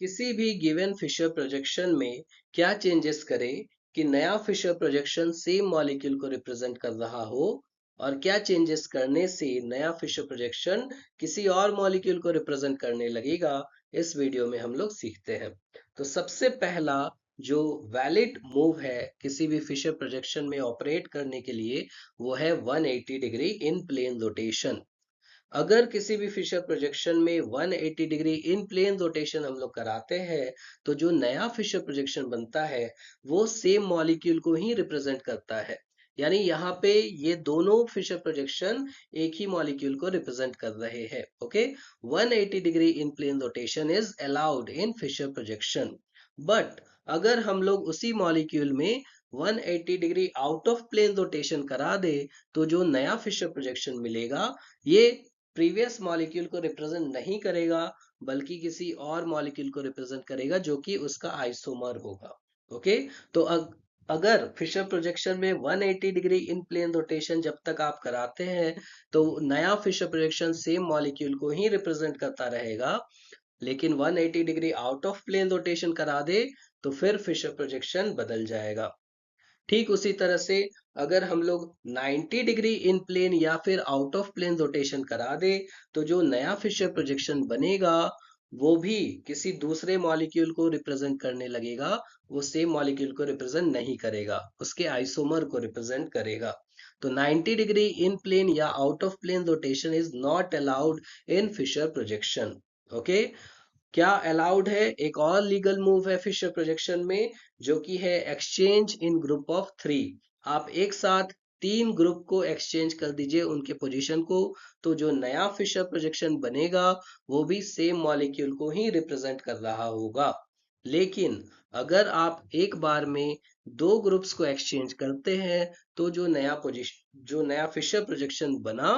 किसी भी given Fisher projection में क्या चेंजेस करें कि नया फिशर प्रोजेक्शन सेम मॉलिक्यूल को रिप्रेजेंट कर रहा हो, और क्या चेंजेस करने से नया फिशर प्रोजेक्शन किसी और मॉलिक्यूल को रिप्रेजेंट करने लगेगा, इस वीडियो में हम लोग सीखते हैं। तो सबसे पहला जो वैलिड मूव है किसी भी फिशर प्रोजेक्शन में ऑपरेट करने के लिए, वो है 180 डिग्री इन प्लेन रोटेशन। अगर किसी भी फिशर प्रोजेक्शन में 180 डिग्री इन प्लेन रोटेशन हम लोग कराते हैं, तो जो नया फिशर प्रोजेक्शन बनता है वो सेम मॉलिक्यूल को ही रिप्रेजेंट करता है। यानी यहाँ पे ये दोनों फिशर प्रोजेक्शन एक ही मॉलिक्यूल को रिप्रेजेंट कर रहे हैं। Okay, 180 degree in plane rotation is allowed in Fischer projection. But अगर हम लोग उसी मॉलिक्यूल में 180 degree out of plane rotation करा दे, तो जो नया फिशर प्रोजेक्शन मिलेगा ये प्रीवियस मॉलिक्यूल को रिप्रेजेंट नहीं करेगा, बल्कि किसी और मॉलिक्यूल को रिप्रेजेंट करेगा जो कि उसका आइसोमर होगा। ओके, तो अगर फिशर प्रोजेक्शन में 180 डिग्री इन प्लेन रोटेशन जब तक आप कराते हैं, तो नया फिशर प्रोजेक्शन सेम मॉलिक्यूल को ही रिप्रेजेंट करता रहेगा। लेकिन 180 degree out of plane rotation करा दे, तो फिर फिशर प्रोजेक्शन बदल जाएगा। ठीक उसी तरह से अगर हम लोग 90 डिग्री इन प्लेन या फिर आउट ऑफ प्लेन रोटेशन करा दे, तो जो नया फिशर प्रोजेक्शन बनेगा वो भी किसी दूसरे मॉलिक्यूल को रिप्रेजेंट करने लगेगा। वो सेम मॉलिक्यूल को रिप्रेजेंट नहीं करेगा, उसके आइसोमर को रिप्रेजेंट करेगा। तो 90 डिग्री इन प्लेन या out of plane rotation is not allowed in Fischer projection. Okay, क्या अलाउड है? एक और लीगल मूव है फिशर प्रोजेक्शन में, जो कि है एक्सचेंज इन ग्रुप ऑफ 3। आप एक साथ 3 ग्रुप को एक्सचेंज कर दीजिए उनके पोजीशन को, तो जो नया फिशर प्रोजेक्शन बनेगा वो भी सेम मॉलिक्यूल को ही रिप्रेजेंट कर रहा होगा। लेकिन अगर आप एक बार में 2 ग्रुप्स को एक्सचेंज करते हैं, तो जो नया फिशर प्रोजेक्शन बना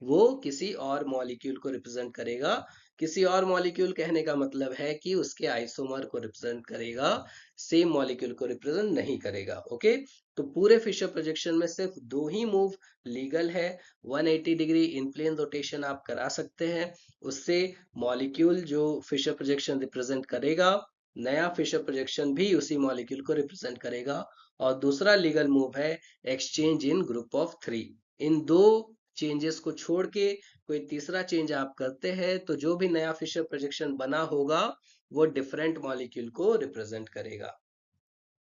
वो किसी और मॉलिक्यूल को रिप्रेजेंट करेगा। किसी और मॉलिक्यूल कहने का मतलब है कि उसके आइसोमर को रिप्रेजेंट करेगा, सेम मॉलिक्यूल को रिप्रेजेंट नहीं करेगा। ओके, तो पूरे फिशर प्रोजेक्शन में सिर्फ 2 ही मूव लीगल है। 180 डिग्री इन प्लेन रोटेशन आप करा सकते हैं, उससे मॉलिक्यूल जो फिशर प्रोजेक्शन रिप्रेजेंट करेगा, नया फिशर प्रोजेक्शन भी उसी मॉलिक्यूल को रिप्रेजेंट करेगा। और दूसरा लीगल मूव है एक्सचेंज इन ग्रुप ऑफ 3। इन दो चेंजेस को छोड़ के कोई तीसरा चेंज आप करते हैं, तो जो भी नया फिशर प्रोजेक्शन बना होगा वो डिफरेंट मॉलिक्यूल को रिप्रेजेंट करेगा।